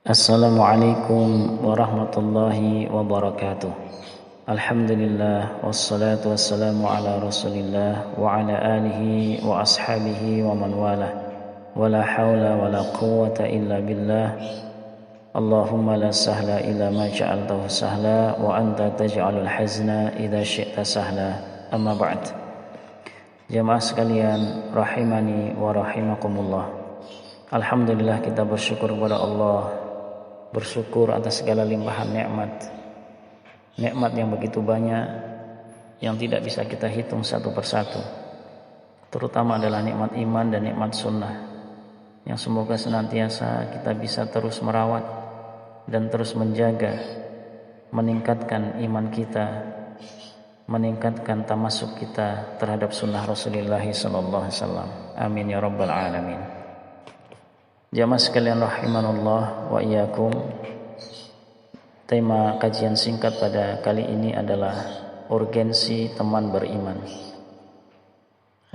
Assalamualaikum warahmatullahi wabarakatuh. Alhamdulillah wassalatu wassalamu ala Rasulillah wa ala alihi wa ashabihi wa man walah. Wala haula wala quwwata illa billah. Allahumma la sahla illa ma ja'altahu sahla wa anta taj'alul hazna idza syi'ta sahla. Amma ba'd. Jamaah sekalian rahimani wa rahimakumullah. Alhamdulillah, kita bersyukur kepada Allah, bersyukur atas segala limpahan nikmat yang begitu banyak yang tidak bisa kita hitung satu persatu, terutama adalah nikmat iman dan nikmat sunnah yang semoga senantiasa kita bisa terus merawat dan terus menjaga, meningkatkan iman kita, meningkatkan tamasuk kita terhadap sunnah Rasulullah SAW. Amin ya rabbal alamin. Jamaah sekalian rahimanallah wa iyyakum. Tema kajian singkat pada kali ini adalah urgensi teman beriman.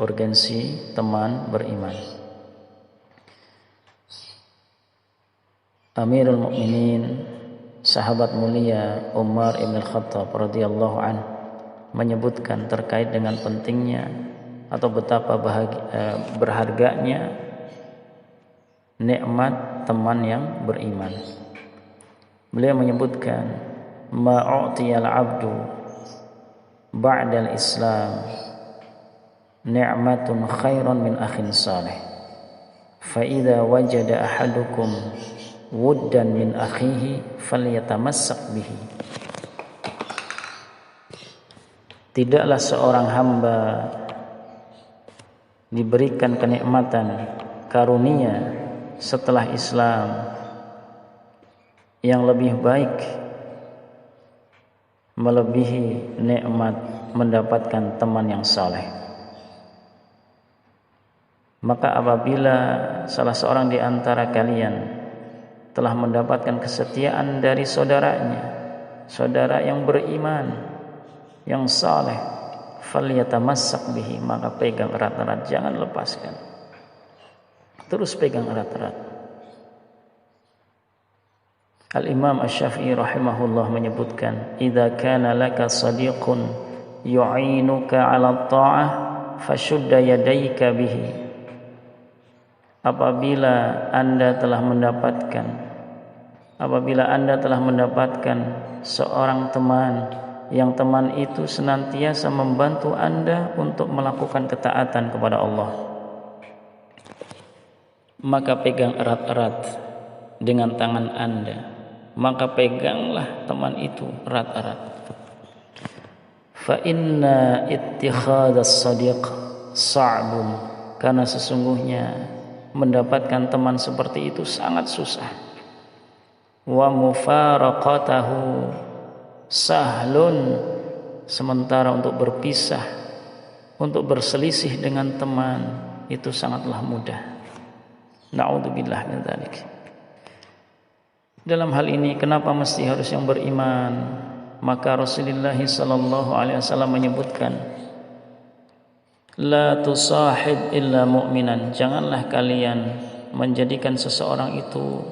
Urgensi teman beriman. Amirul Mukminin, sahabat mulia Umar ibn al-Khattab radhiyallahu anhu menyebutkan terkait dengan pentingnya atau betapa berharganya nikmat teman yang beriman. Beliau menyebutkan, ma'u'tiyal abdu ba'dal islam ni'matun khairan min akhin salih, fa idza wajada ahadukum wuddan min akhihi falyatamassak bihi. Tidaklah seorang hamba diberikan kenikmatan karunia setelah Islam yang lebih baik melebihi nikmat mendapatkan teman yang saleh. Maka apabila salah seorang di antara kalian telah mendapatkan kesetiaan dari saudaranya, saudara yang beriman, yang saleh, falyatamassak bihi, maka pegang erat-erat, jangan lepaskan. Terus pegang erat-erat. Al-Imam Asy-Syafi'i rahimahullah menyebutkan, idza kana laka sadiqun yu'inuka 'ala ta'ah fashudda yadayka bihi. Apabila Anda telah mendapatkan seorang teman yang teman itu senantiasa membantu Anda untuk melakukan ketaatan kepada Allah, maka pegang erat-erat dengan tangan Anda, maka peganglah teman itu erat-erat. Fa inna ittikhadhas sadiq sa'bun, karena sesungguhnya mendapatkan teman seperti itu sangat susah. Wa mufaraqatahu sahlun, sementara untuk berpisah, untuk berselisih dengan teman itu sangatlah mudah. Na'udzubillah min dzalik. Dalam hal ini kenapa mesti harus yang beriman? Maka Rasulullah sallallahu alaihi wasallam menyebutkan, la tusahib illa mu'minan, janganlah kalian menjadikan seseorang itu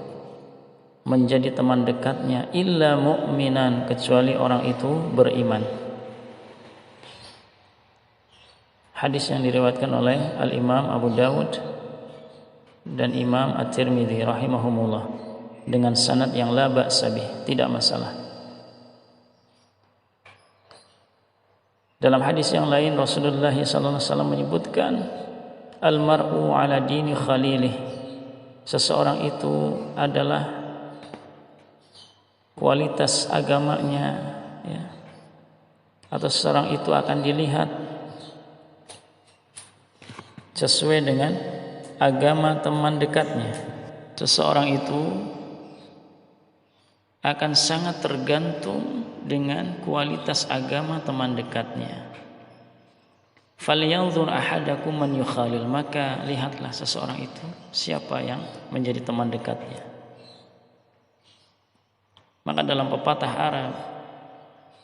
menjadi teman dekatnya illa mu'minan, kecuali orang itu beriman. Hadis yang diriwayatkan oleh Al-Imam Abu Dawud dan Imam At-Tirmidzi rahimahumullah dengan sanad yang la ba'sa bih, tidak masalah. Dalam hadis yang lain Rasulullah sallallahu alaihi wasallam menyebutkan, al-mar'u ala dini khalilih, seseorang itu adalah kualitas agamanya, ya, atau seseorang itu akan dilihat sesuai dengan agama teman dekatnya. Seseorang itu akan sangat tergantung dengan kualitas agama teman dekatnya. Falyanzur ahadakum man yukhalil, maka lihatlah seseorang itu siapa yang menjadi teman dekatnya. Maka dalam pepatah Arab,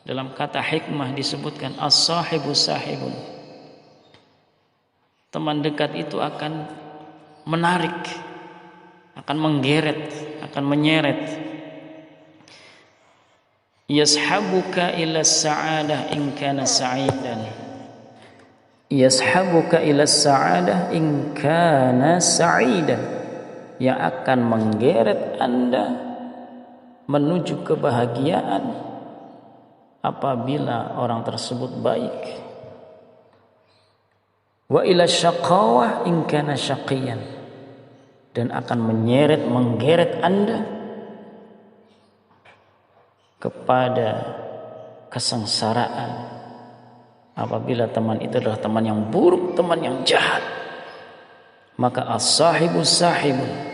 dalam kata hikmah disebutkan as-sahibu sahibun, teman dekat itu akan menarik akan menggeret, akan menyeret. Yashabuka ila sa'adah in kana sa'idan. Yashabuka ila sa'adah in kana sa'idan. Yang akan menggeret Anda menuju kebahagiaan apabila orang tersebut baik. Wa ila syaqawah in kana syaqiyan. Dan akan menggeret Anda kepada kesengsaraan apabila teman itu adalah teman yang buruk, teman yang jahat. Maka as-sahibu sahibun.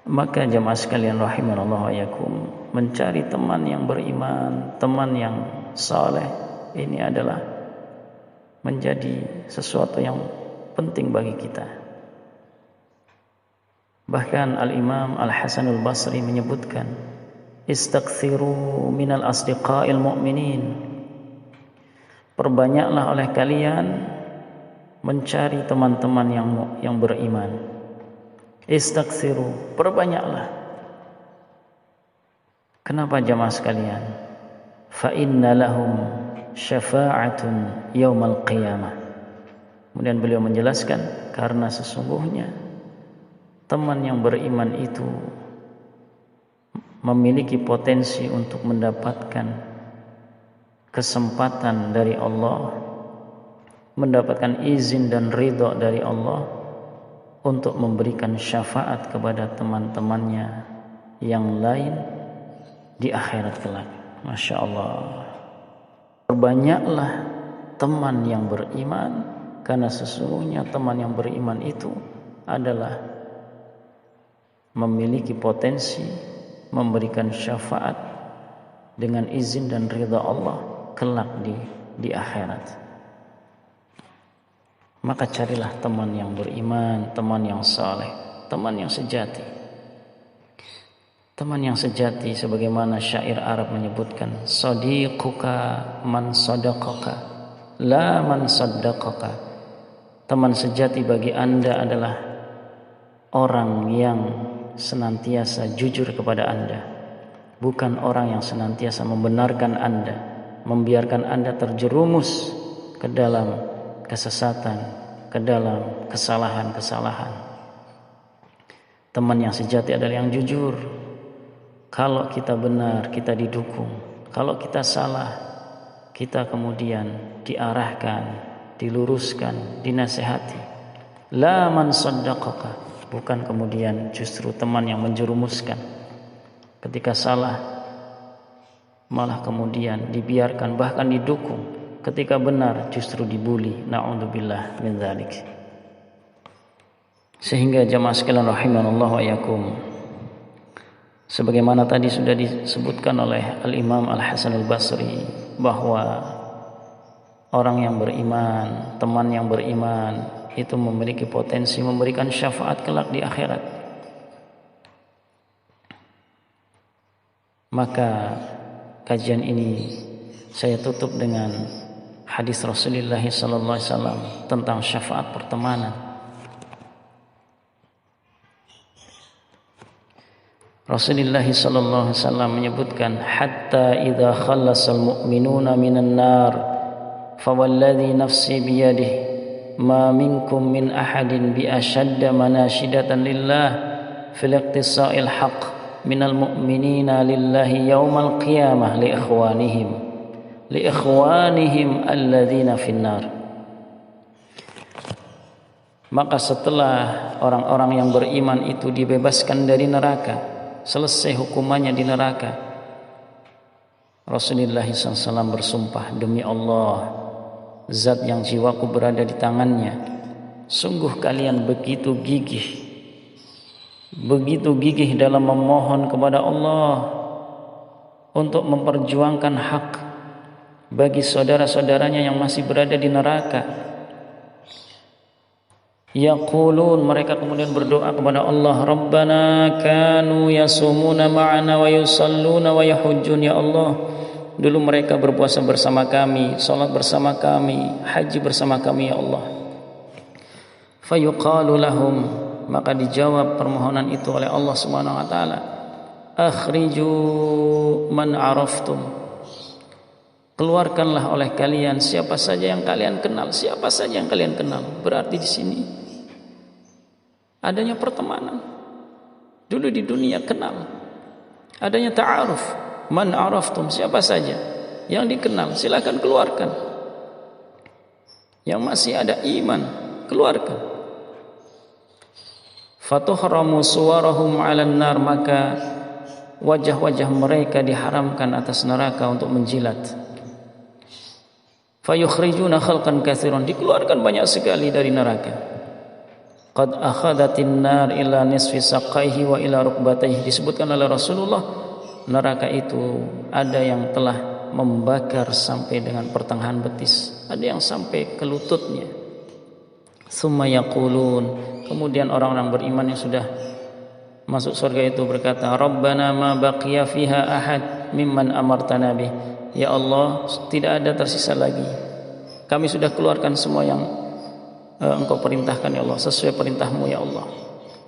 Maka jamaah sekalian rahimanallah wa yakum, mencari teman yang beriman, teman yang saleh, ini adalah menjadi sesuatu yang penting bagi kita. Bahkan Al-Imam Al-Hasanul Basri menyebutkan, istaghfiru minal asdiqa'il mu'minin. Perbanyaklah oleh kalian mencari teman-teman yang beriman. Istaghfiru, perbanyaklah. Kenapa jamaah sekalian? Fa inna lahum syafa'atun yaumal qiyamah. Kemudian beliau menjelaskan, karena sesungguhnya teman yang beriman itu memiliki potensi untuk mendapatkan kesempatan dari Allah, mendapatkan izin dan ridha dari Allah untuk memberikan syafaat kepada teman-temannya yang lain di akhirat kelak. Masya Allah. Perbanyaklah teman yang beriman, karena sesungguhnya teman yang beriman itu adalah memiliki potensi memberikan syafaat dengan izin dan ridha Allah kelak di akhirat. Maka carilah teman yang beriman, teman yang saleh, teman yang sejati. Teman yang sejati sebagaimana syair Arab menyebutkan, sadiquka man sadaqaka la man saddaqaka. Teman sejati bagi Anda adalah orang yang senantiasa jujur kepada Anda, bukan orang yang senantiasa membenarkan Anda, membiarkan Anda terjerumus ke dalam kesesatan, ke dalam kesalahan-kesalahan. Teman yang sejati adalah yang jujur. Kalau kita benar, kita didukung. Kalau kita salah, kita kemudian diarahkan, diluruskan, dinasehati. La man saddaqaka, bukan kemudian justru teman yang menjerumuskan. Ketika salah malah kemudian dibiarkan, bahkan didukung. Ketika benar justru dibuli. Na'udzubillah min dzalik. Sehingga jamaah sekalian rahimanallah wa yakum, sebagaimana tadi sudah disebutkan oleh Al-Imam Al-Hasanul Basri, bahwa orang yang beriman, teman yang beriman itu memiliki potensi memberikan syafaat kelak di akhirat. Maka kajian ini saya tutup dengan hadis Rasulullah sallallahu alaihi wasallam tentang syafaat pertemanan. Rasulullah sallallahu alaihi wasallam menyebutkan, hatta idza khallasal mu'minuna minan nar fawalladhi nafsi biyadihi ma minkum min ahadin bi ashadda manashidatan lillah fil iqtisa'il haqq minal mu'minina lillahi yaumal qiyamah li ikhwanihim alladzina finnar. Maka setelah orang-orang yang beriman itu dibebaskan dari neraka, selesai hukumannya di neraka, Rasulullah SAW bersumpah, demi Allah, zat yang jiwaku berada di tangannya, sungguh kalian begitu gigih dalam memohon kepada Allah untuk memperjuangkan hak bagi saudara-saudaranya yang masih berada di neraka. Yaqulun, mereka kemudian berdoa kepada Allah, Rabbana kanu yasumuna ma'ana wa yusalluna wa yahujjun. Ya Allah, dulu mereka berpuasa bersama kami, salat bersama kami, haji bersama kami, ya Allah. Fayuqalu lahum, maka dijawab permohonan itu oleh Allah Subhanahu wa taala, akhriju man araftum, keluarkanlah oleh kalian siapa saja yang kalian kenal. Siapa saja yang kalian kenal, berarti di sini adanya pertemanan. Dulu di dunia kenal, adanya ta'aruf, man araftum, siapa saja yang dikenal silakan keluarkan. Yang masih ada iman, keluarkan. Fatuhramu suwarahum 'alan nar, maka wajah-wajah mereka diharamkan atas neraka untuk menjilat. Fayukhrijuna khalqan katsiran, dikeluarkan banyak sekali dari neraka. Qad akhadatin nar ila nisfi saqaihi wa ila rukbatayhi, disebutkan oleh Rasulullah, neraka itu ada yang telah membakar sampai dengan pertengahan betis, ada yang sampai ke lututnya. Tsumma yaqulun, kemudian orang-orang beriman yang sudah masuk surga itu berkata, Rabbana ma baqiya fiha ahad mimman amartana bih, ya Allah, tidak ada tersisa lagi, kami sudah keluarkan semua yang Engkau perintahkan ya Allah, sesuai perintahmu ya Allah.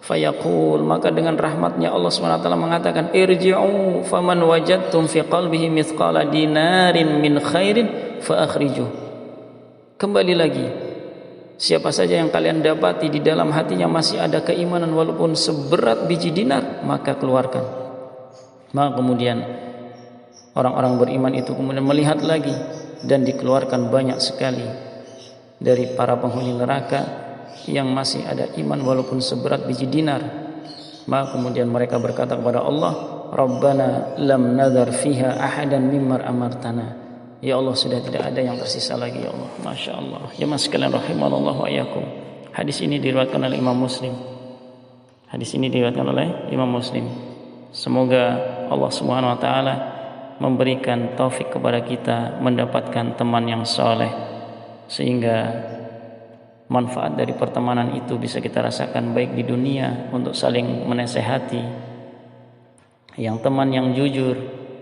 Fayaqul, maka dengan rahmatnya Allah SWT mengatakan, irji'u faman wajadtum fi qalbihi mithqala dinarin min khairin fa akhrijuh, kembali lagi, siapa saja yang kalian dapati di dalam hatinya masih ada keimanan walaupun seberat biji dinar, maka keluarkan. Maka kemudian orang-orang beriman itu kemudian melihat lagi, dan dikeluarkan banyak sekali dari para penghuni neraka yang masih ada iman walaupun seberat biji dinar. Maka kemudian mereka berkata kepada Allah, Rabbana lam nadhar fiha ahadan mimmar amartana, ya Allah, sudah tidak ada yang tersisa lagi ya Allah. Masya Allah. Jemaah sekalian rahimanallahu wa iyyakum. Hadis ini diriwayatkan oleh Imam Muslim. Hadis ini diriwayatkan oleh Imam Muslim. Semoga Allah Subhanahu wa taala memberikan taufik kepada kita mendapatkan teman yang saleh, sehingga manfaat dari pertemanan itu bisa kita rasakan baik di dunia untuk saling menasehati, yang teman yang jujur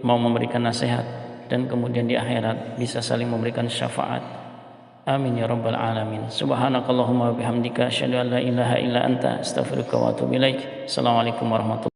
mau memberikan nasihat, dan kemudian di akhirat bisa saling memberikan syafaat. Amin ya rabbal alamin. Subhanakallahumma wa bihamdika asyhadu an la ilaha illa anta astaghfiruka wa atubu ilaik. Assalamualaikum warahmatullahi wabarakatuh.